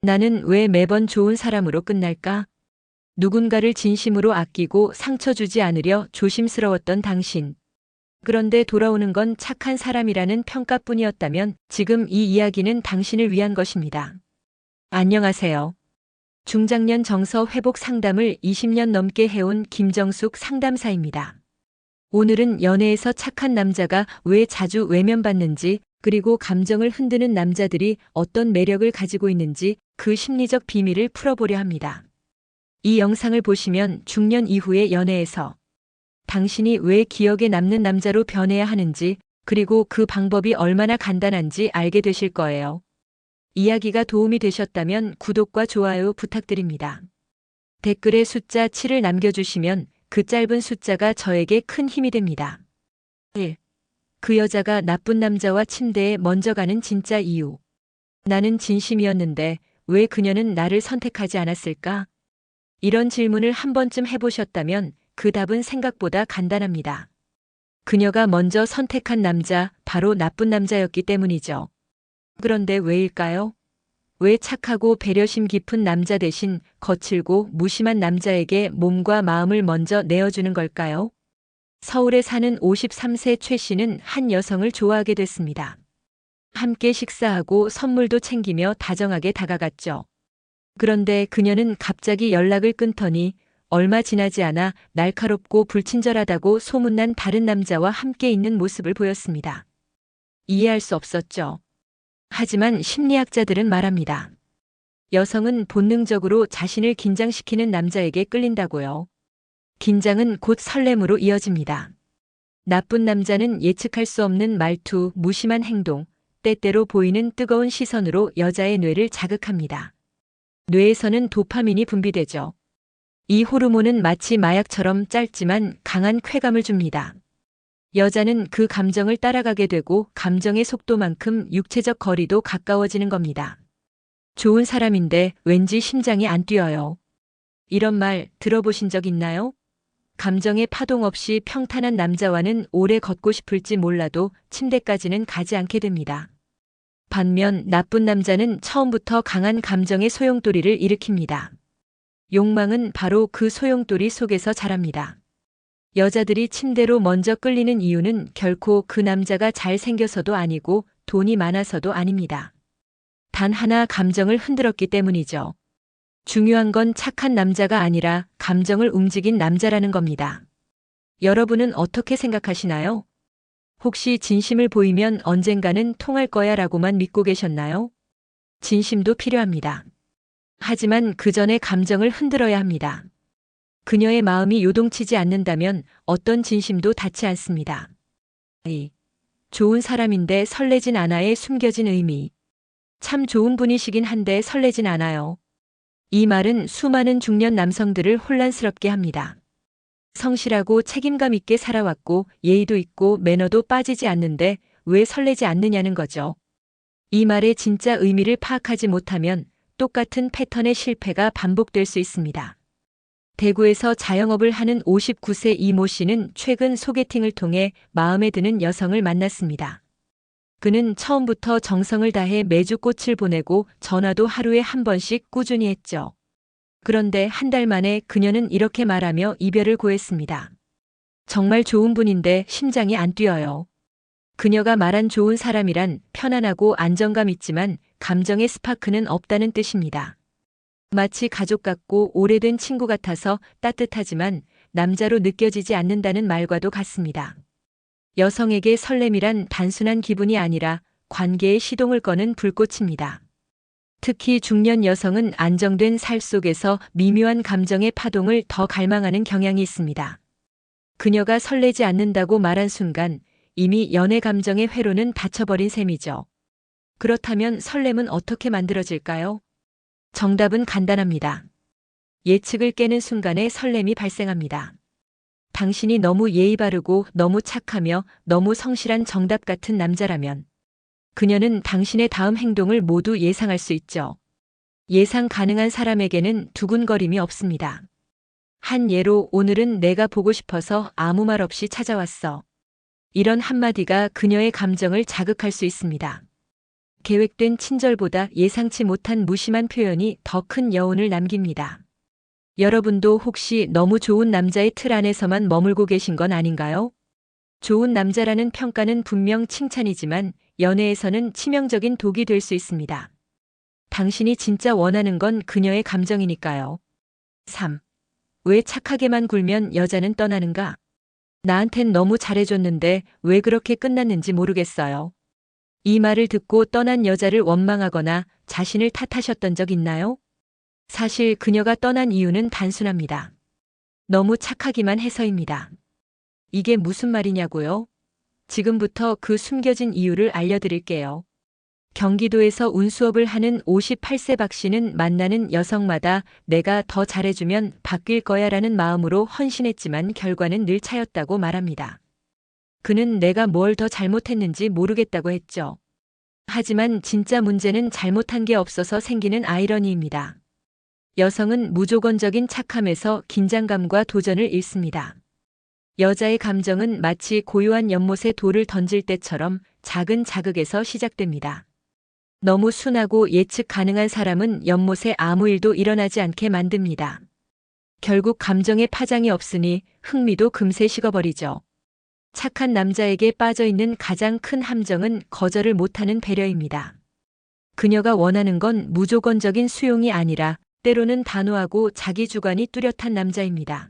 나는 왜 매번 좋은 사람으로 끝날까? 누군가를 진심으로 아끼고 상처 주지 않으려 조심스러웠던 당신. 그런데 돌아오는 건 착한 사람이라는 평가뿐이었다면 지금 이 이야기는 당신을 위한 것입니다. 안녕하세요. 중장년 정서 회복 상담을 20년 넘게 해온 김정숙 상담사입니다. 오늘은 연애에서 착한 남자가 왜 자주 외면받는지, 그리고 감정을 흔드는 남자들이 어떤 매력을 가지고 있는지 그 심리적 비밀을 풀어보려 합니다. 이 영상을 보시면 중년 이후의 연애에서 당신이 왜 기억에 남는 남자로 변해야 하는지, 그리고 그 방법이 얼마나 간단한지 알게 되실 거예요. 이야기가 도움이 되셨다면 구독과 좋아요 부탁드립니다. 댓글에 숫자 7을 남겨주시면 그 짧은 숫자가 저에게 큰 힘이 됩니다. 1. 그 여자가 나쁜 남자와 침대에 먼저 가는 진짜 이유. 나는 진심이었는데 왜 그녀는 나를 선택하지 않았을까? 이런 질문을 한 번쯤 해보셨다면 그 답은 생각보다 간단합니다. 그녀가 먼저 선택한 남자, 바로 나쁜 남자였기 때문이죠. 그런데 왜일까요? 왜 착하고 배려심 깊은 남자 대신 거칠고 무심한 남자에게 몸과 마음을 먼저 내어주는 걸까요? 서울에 사는 53세 최 씨는 한 여성을 좋아하게 됐습니다. 함께 식사하고 선물도 챙기며 다정하게 다가갔죠. 그런데 그녀는 갑자기 연락을 끊더니 얼마 지나지 않아 날카롭고 불친절하다고 소문난 다른 남자와 함께 있는 모습을 보였습니다. 이해할 수 없었죠. 하지만 심리학자들은 말합니다. 여성은 본능적으로 자신을 긴장시키는 남자에게 끌린다고요. 긴장은 곧 설렘으로 이어집니다. 나쁜 남자는 예측할 수 없는 말투, 무심한 행동, 때때로 보이는 뜨거운 시선으로 여자의 뇌를 자극합니다. 뇌에서는 도파민이 분비되죠. 이 호르몬은 마치 마약처럼 짧지만 강한 쾌감을 줍니다. 여자는 그 감정을 따라가게 되고 감정의 속도만큼 육체적 거리도 가까워지는 겁니다. 좋은 사람인데 왠지 심장이 안 뛰어요. 이런 말 들어보신 적 있나요? 감정의 파동 없이 평탄한 남자와는 오래 걷고 싶을지 몰라도 침대까지는 가지 않게 됩니다. 반면 나쁜 남자는 처음부터 강한 감정의 소용돌이를 일으킵니다. 욕망은 바로 그 소용돌이 속에서 자랍니다. 여자들이 침대로 먼저 끌리는 이유는 결코 그 남자가 잘생겨서도 아니고 돈이 많아서도 아닙니다. 단 하나 감정을 흔들었기 때문이죠. 중요한 건 착한 남자가 아니라 감정을 움직인 남자라는 겁니다. 여러분은 어떻게 생각하시나요? 혹시 진심을 보이면 언젠가는 통할 거야 라고만 믿고 계셨나요? 진심도 필요합니다. 하지만 그 전에 감정을 흔들어야 합니다. 그녀의 마음이 요동치지 않는다면 어떤 진심도 닿지 않습니다. 좋은 사람인데 설레진 않아의 숨겨진 의미. 참 좋은 분이시긴 한데 설레진 않아요. 이 말은 수많은 중년 남성들을 혼란스럽게 합니다. 성실하고 책임감 있게 살아왔고 예의도 있고 매너도 빠지지 않는데 왜 설레지 않느냐는 거죠. 이 말의 진짜 의미를 파악하지 못하면 똑같은 패턴의 실패가 반복될 수 있습니다. 대구에서 자영업을 하는 59세 이모 씨는 최근 소개팅을 통해 마음에 드는 여성을 만났습니다. 그는 처음부터 정성을 다해 매주 꽃을 보내고 전화도 하루에 한 번씩 꾸준히 했죠. 그런데 한 달 만에 그녀는 이렇게 말하며 이별을 고했습니다. 정말 좋은 분인데 심장이 안 뛰어요. 그녀가 말한 좋은 사람이란 편안하고 안정감 있지만 감정의 스파크는 없다는 뜻입니다. 마치 가족 같고 오래된 친구 같아서 따뜻하지만 남자로 느껴지지 않는다는 말과도 같습니다. 여성에게 설렘이란 단순한 기분이 아니라 관계의 시동을 거는 불꽃입니다. 특히 중년 여성은 안정된 살 속에서 미묘한 감정의 파동을 더 갈망하는 경향이 있습니다. 그녀가 설레지 않는다고 말한 순간 이미 연애 감정의 회로는 닫혀버린 셈이죠. 그렇다면 설렘은 어떻게 만들어질까요? 정답은 간단합니다. 예측을 깨는 순간에 설렘이 발생합니다. 당신이 너무 예의 바르고 너무 착하며 너무 성실한 정답 같은 남자라면 그녀는 당신의 다음 행동을 모두 예상할 수 있죠. 예상 가능한 사람에게는 두근거림이 없습니다. 한 예로 오늘은 내가 보고 싶어서 아무 말 없이 찾아왔어. 이런 한마디가 그녀의 감정을 자극할 수 있습니다. 계획된 친절보다 예상치 못한 무심한 표현이 더 큰 여운을 남깁니다. 여러분도 혹시 너무 좋은 남자의 틀 안에서만 머물고 계신 건 아닌가요? 좋은 남자라는 평가는 분명 칭찬이지만 연애에서는 치명적인 독이 될 수 있습니다. 당신이 진짜 원하는 건 그녀의 감정이니까요. 3. 왜 착하게만 굴면 여자는 떠나는가? 나한텐 너무 잘해줬는데 왜 그렇게 끝났는지 모르겠어요. 이 말을 듣고 떠난 여자를 원망하거나 자신을 탓하셨던 적 있나요? 사실 그녀가 떠난 이유는 단순합니다. 너무 착하기만 해서입니다. 이게 무슨 말이냐고요? 지금부터 그 숨겨진 이유를 알려드릴게요. 경기도에서 운수업을 하는 58세 박 씨는 만나는 여성마다 내가 더 잘해주면 바뀔 거야 라는 마음으로 헌신했지만 결과는 늘 차였다고 말합니다. 그는 내가 뭘 더 잘못했는지 모르겠다고 했죠. 하지만 진짜 문제는 잘못한 게 없어서 생기는 아이러니입니다. 여성은 무조건적인 착함에서 긴장감과 도전을 잃습니다. 여자의 감정은 마치 고요한 연못에 돌을 던질 때처럼 작은 자극에서 시작됩니다. 너무 순하고 예측 가능한 사람은 연못에 아무 일도 일어나지 않게 만듭니다. 결국 감정에 파장이 없으니 흥미도 금세 식어버리죠. 착한 남자에게 빠져있는 가장 큰 함정은 거절을 못하는 배려입니다. 그녀가 원하는 건 무조건적인 수용이 아니라 때로는 단호하고 자기 주관이 뚜렷한 남자입니다.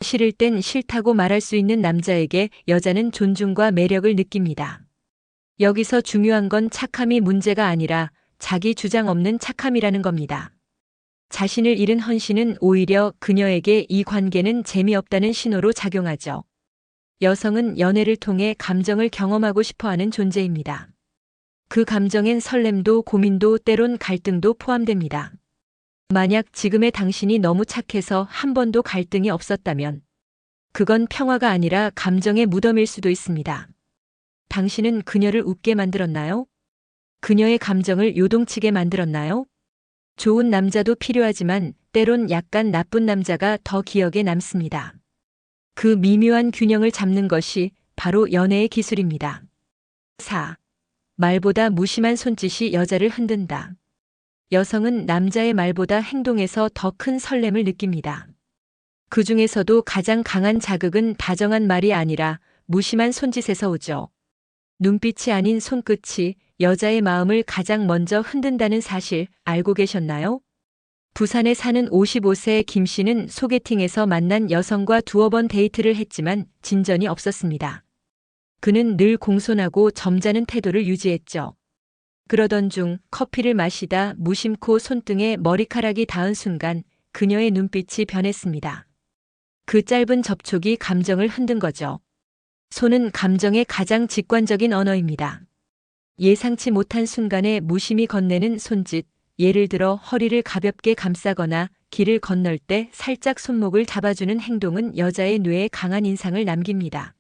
싫을 땐 싫다고 말할 수 있는 남자에게 여자는 존중과 매력을 느낍니다. 여기서 중요한 건 착함이 문제가 아니라 자기 주장 없는 착함이라는 겁니다. 자신을 잃은 헌신은 오히려 그녀에게 이 관계는 재미없다는 신호로 작용하죠. 여성은 연애를 통해 감정을 경험하고 싶어하는 존재입니다. 그 감정엔 설렘도 고민도 때론 갈등도 포함됩니다. 만약 지금의 당신이 너무 착해서 한 번도 갈등이 없었다면 그건 평화가 아니라 감정의 무덤일 수도 있습니다. 당신은 그녀를 웃게 만들었나요? 그녀의 감정을 요동치게 만들었나요? 좋은 남자도 필요하지만 때론 약간 나쁜 남자가 더 기억에 남습니다. 그 미묘한 균형을 잡는 것이 바로 연애의 기술입니다. 4. 말보다 무심한 손짓이 여자를 흔든다. 여성은 남자의 말보다 행동에서 더 큰 설렘을 느낍니다. 그 중에서도 가장 강한 자극은 다정한 말이 아니라 무심한 손짓에서 오죠. 눈빛이 아닌 손끝이 여자의 마음을 가장 먼저 흔든다는 사실 알고 계셨나요? 부산에 사는 55세 김 씨는 소개팅에서 만난 여성과 두어 번 데이트를 했지만 진전이 없었습니다. 그는 늘 공손하고 점잖은 태도를 유지했죠. 그러던 중 커피를 마시다 무심코 손등에 머리카락이 닿은 순간 그녀의 눈빛이 변했습니다. 그 짧은 접촉이 감정을 흔든 거죠. 손은 감정의 가장 직관적인 언어입니다. 예상치 못한 순간에 무심히 건네는 손짓, 예를 들어 허리를 가볍게 감싸거나 길을 건널 때 살짝 손목을 잡아주는 행동은 여자의 뇌에 강한 인상을 남깁니다.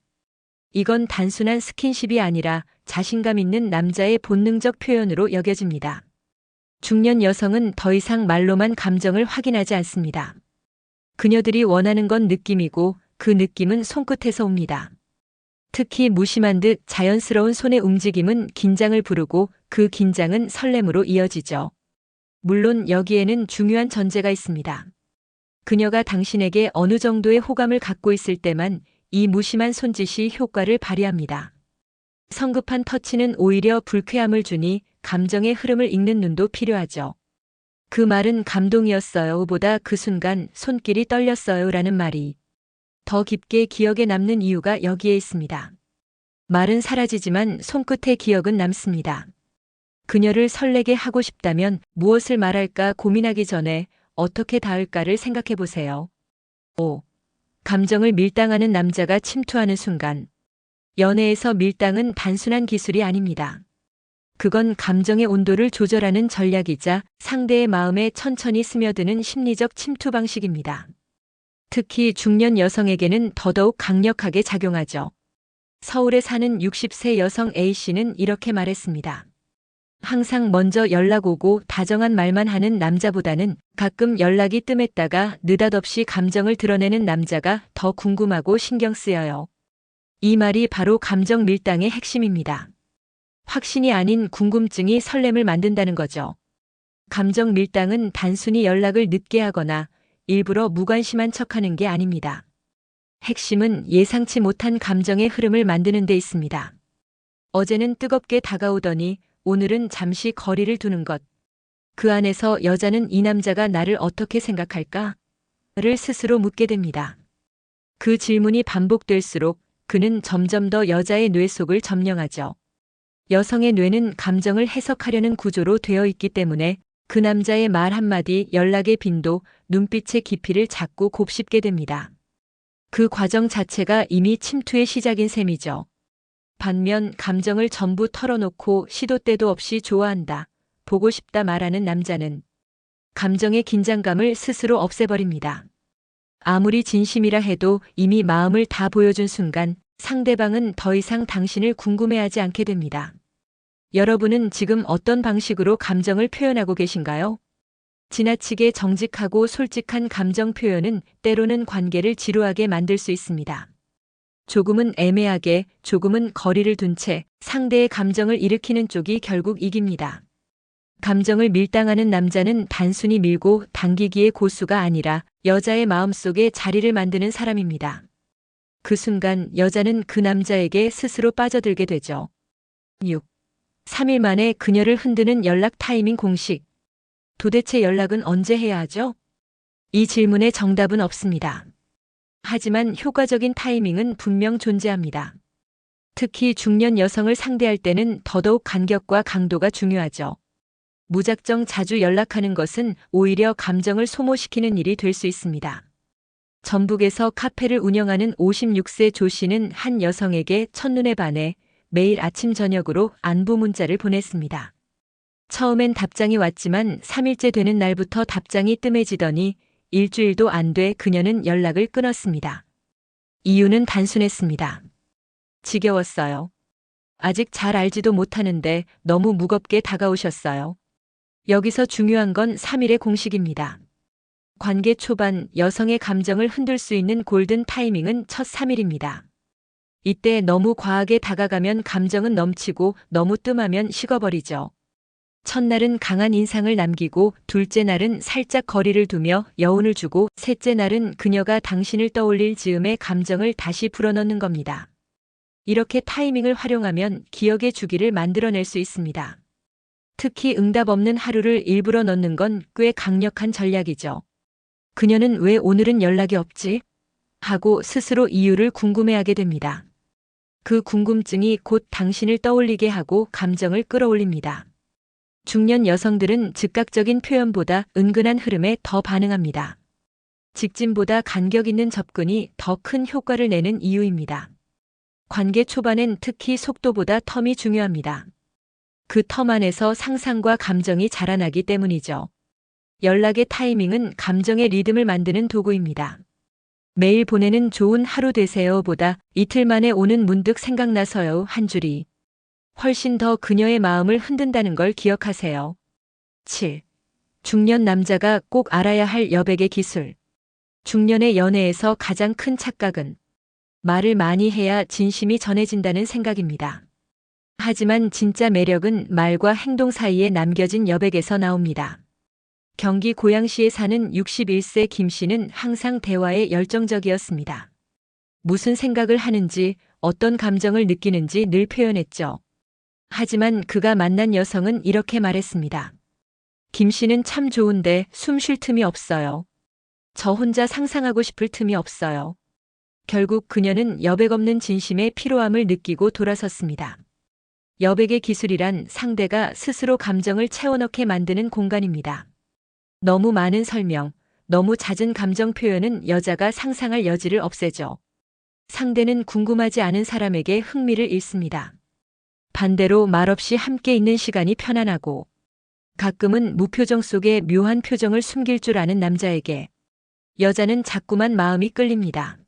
이건 단순한 스킨십이 아니라 자신감 있는 남자의 본능적 표현으로 여겨집니다. 중년 여성은 더 이상 말로만 감정을 확인하지 않습니다. 그녀들이 원하는 건 느낌이고 그 느낌은 손끝에서 옵니다. 특히 무심한 듯 자연스러운 손의 움직임은 긴장을 부르고 그 긴장은 설렘으로 이어지죠. 물론 여기에는 중요한 전제가 있습니다. 그녀가 당신에게 어느 정도의 호감을 갖고 있을 때만 이 무심한 손짓이 효과를 발휘합니다. 성급한 터치는 오히려 불쾌함을 주니 감정의 흐름을 읽는 눈도 필요하죠. 그 말은 감동이었어요 보다 그 순간 손길이 떨렸어요 라는 말이 더 깊게 기억에 남는 이유가 여기에 있습니다. 말은 사라지지만 손끝의 기억은 남습니다. 그녀를 설레게 하고 싶다면 무엇을 말할까 고민하기 전에 어떻게 닿을까를 생각해 보세요. 5. 감정을 밀당하는 남자가 침투하는 순간. 연애에서 밀당은 단순한 기술이 아닙니다. 그건 감정의 온도를 조절하는 전략이자 상대의 마음에 천천히 스며드는 심리적 침투 방식입니다. 특히 중년 여성에게는 더더욱 강력하게 작용하죠. 서울에 사는 60세 여성 A씨는 이렇게 말했습니다. 항상 먼저 연락 오고 다정한 말만 하는 남자보다는 가끔 연락이 뜸했다가 느닷없이 감정을 드러내는 남자가 더 궁금하고 신경 쓰여요. 이 말이 바로 감정 밀당의 핵심입니다. 확신이 아닌 궁금증이 설렘을 만든다는 거죠. 감정 밀당은 단순히 연락을 늦게 하거나 일부러 무관심한 척하는 게 아닙니다. 핵심은 예상치 못한 감정의 흐름을 만드는 데 있습니다. 어제는 뜨겁게 다가오더니 오늘은 잠시 거리를 두는 것. 그 안에서 여자는 이 남자가 나를 어떻게 생각할까? 를 스스로 묻게 됩니다. 그 질문이 반복될수록 그는 점점 더 여자의 뇌 속을 점령하죠. 여성의 뇌는 감정을 해석하려는 구조로 되어 있기 때문에 그 남자의 말 한마디, 연락의 빈도, 눈빛의 깊이를 자꾸 곱씹게 됩니다. 그 과정 자체가 이미 침투의 시작인 셈이죠. 반면 감정을 전부 털어놓고 시도 때도 없이 좋아한다, 보고 싶다 말하는 남자는 감정의 긴장감을 스스로 없애버립니다. 아무리 진심이라 해도 이미 마음을 다 보여준 순간 상대방은 더 이상 당신을 궁금해하지 않게 됩니다. 여러분은 지금 어떤 방식으로 감정을 표현하고 계신가요? 지나치게 정직하고 솔직한 감정 표현은 때로는 관계를 지루하게 만들 수 있습니다. 조금은 애매하게, 조금은 거리를 둔 채 상대의 감정을 일으키는 쪽이 결국 이깁니다. 감정을 밀당하는 남자는 단순히 밀고 당기기의 고수가 아니라 여자의 마음속에 자리를 만드는 사람입니다. 그 순간 여자는 그 남자에게 스스로 빠져들게 되죠. 6. 3일 만에 그녀를 흔드는 연락 타이밍 공식. 도대체 연락은 언제 해야 하죠? 이 질문에 정답은 없습니다. 하지만 효과적인 타이밍은 분명 존재합니다. 특히 중년 여성을 상대할 때는 더더욱 간격과 강도가 중요하죠. 무작정 자주 연락하는 것은 오히려 감정을 소모시키는 일이 될 수 있습니다. 전북에서 카페를 운영하는 56세 조 씨는 한 여성에게 첫눈에 반해 매일 아침 저녁으로 안부 문자를 보냈습니다. 처음엔 답장이 왔지만 3일째 되는 날부터 답장이 뜸해지더니 일주일도 안 돼 그녀는 연락을 끊었습니다. 이유는 단순했습니다. 지겨웠어요. 아직 잘 알지도 못하는데 너무 무겁게 다가오셨어요. 여기서 중요한 건 3일의 공식입니다. 관계 초반 여성의 감정을 흔들 수 있는 골든 타이밍은 첫 3일입니다. 이때 너무 과하게 다가가면 감정은 넘치고 너무 뜸하면 식어버리죠. 첫날은 강한 인상을 남기고 둘째 날은 살짝 거리를 두며 여운을 주고 셋째 날은 그녀가 당신을 떠올릴 즈음에 감정을 다시 불어넣는 겁니다. 이렇게 타이밍을 활용하면 기억의 주기를 만들어낼 수 있습니다. 특히 응답 없는 하루를 일부러 넣는 건 꽤 강력한 전략이죠. 그녀는 왜 오늘은 연락이 없지? 하고 스스로 이유를 궁금해하게 됩니다. 그 궁금증이 곧 당신을 떠올리게 하고 감정을 끌어올립니다. 중년 여성들은 즉각적인 표현보다 은근한 흐름에 더 반응합니다. 직진보다 간격 있는 접근이 더 큰 효과를 내는 이유입니다. 관계 초반엔 특히 속도보다 텀이 중요합니다. 그 텀 안에서 상상과 감정이 자라나기 때문이죠. 연락의 타이밍은 감정의 리듬을 만드는 도구입니다. 매일 보내는 좋은 하루 되세요보다 이틀 만에 오는 문득 생각나서요 한 줄이 훨씬 더 그녀의 마음을 흔든다는 걸 기억하세요. 7. 중년 남자가 꼭 알아야 할 여백의 기술. 중년의 연애에서 가장 큰 착각은 말을 많이 해야 진심이 전해진다는 생각입니다. 하지만 진짜 매력은 말과 행동 사이에 남겨진 여백에서 나옵니다. 경기 고양시에 사는 61세 김 씨는 항상 대화에 열정적이었습니다. 무슨 생각을 하는지, 어떤 감정을 느끼는지 늘 표현했죠. 하지만 그가 만난 여성은 이렇게 말했습니다. 김 씨는 참 좋은데 숨 쉴 틈이 없어요. 저 혼자 상상하고 싶을 틈이 없어요. 결국 그녀는 여백 없는 진심의 피로함을 느끼고 돌아섰습니다. 여백의 기술이란 상대가 스스로 감정을 채워넣게 만드는 공간입니다. 너무 많은 설명, 너무 잦은 감정 표현은 여자가 상상할 여지를 없애죠. 상대는 궁금하지 않은 사람에게 흥미를 잃습니다. 반대로 말없이 함께 있는 시간이 편안하고 가끔은 무표정 속에 묘한 표정을 숨길 줄 아는 남자에게 여자는 자꾸만 마음이 끌립니다.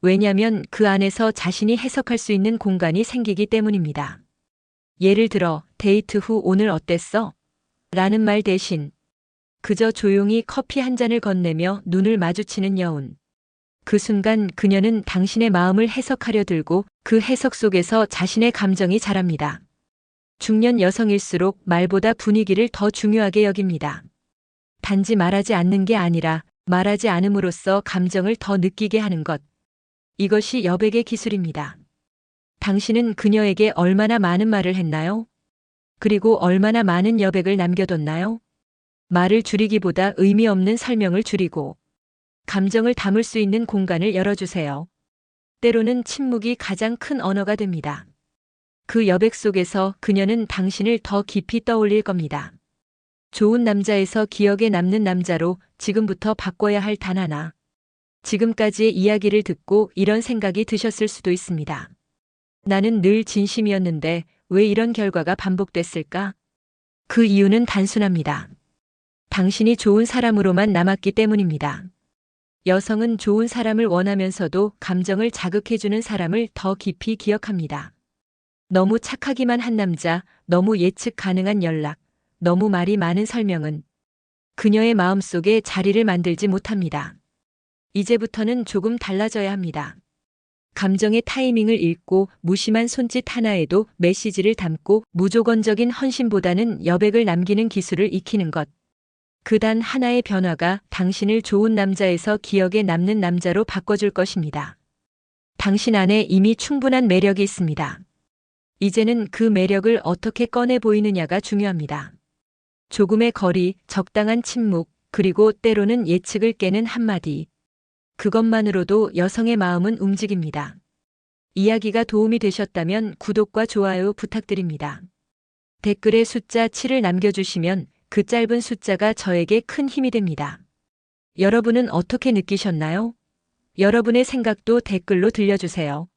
왜냐면 그 안에서 자신이 해석할 수 있는 공간이 생기기 때문입니다. 예를 들어 데이트 후 오늘 어땠어? 라는 말 대신 그저 조용히 커피 한 잔을 건네며 눈을 마주치는 여운. 그 순간 그녀는 당신의 마음을 해석하려 들고 그 해석 속에서 자신의 감정이 자랍니다. 중년 여성일수록 말보다 분위기를 더 중요하게 여깁니다. 단지 말하지 않는 게 아니라 말하지 않음으로써 감정을 더 느끼게 하는 것. 이것이 여백의 기술입니다. 당신은 그녀에게 얼마나 많은 말을 했나요? 그리고 얼마나 많은 여백을 남겨뒀나요? 말을 줄이기보다 의미 없는 설명을 줄이고 감정을 담을 수 있는 공간을 열어주세요. 때로는 침묵이 가장 큰 언어가 됩니다. 그 여백 속에서 그녀는 당신을 더 깊이 떠올릴 겁니다. 좋은 남자에서 기억에 남는 남자로 지금부터 바꿔야 할 단 하나. 지금까지의 이야기를 듣고 이런 생각이 드셨을 수도 있습니다. 나는 늘 진심이었는데 왜 이런 결과가 반복됐을까? 그 이유는 단순합니다. 당신이 좋은 사람으로만 남았기 때문입니다. 여성은 좋은 사람을 원하면서도 감정을 자극해주는 사람을 더 깊이 기억합니다. 너무 착하기만 한 남자, 너무 예측 가능한 연락, 너무 말이 많은 설명은 그녀의 마음속에 자리를 만들지 못합니다. 이제부터는 조금 달라져야 합니다. 감정의 타이밍을 읽고 무심한 손짓 하나에도 메시지를 담고 무조건적인 헌신보다는 여백을 남기는 기술을 익히는 것. 그 단 하나의 변화가 당신을 좋은 남자에서 기억에 남는 남자로 바꿔줄 것입니다. 당신 안에 이미 충분한 매력이 있습니다. 이제는 그 매력을 어떻게 꺼내 보이느냐가 중요합니다. 조금의 거리, 적당한 침묵, 그리고 때로는 예측을 깨는 한마디. 그것만으로도 여성의 마음은 움직입니다. 이야기가 도움이 되셨다면 구독과 좋아요 부탁드립니다. 댓글에 숫자 7을 남겨주시면 그 짧은 숫자가 저에게 큰 힘이 됩니다. 여러분은 어떻게 느끼셨나요? 여러분의 생각도 댓글로 들려주세요.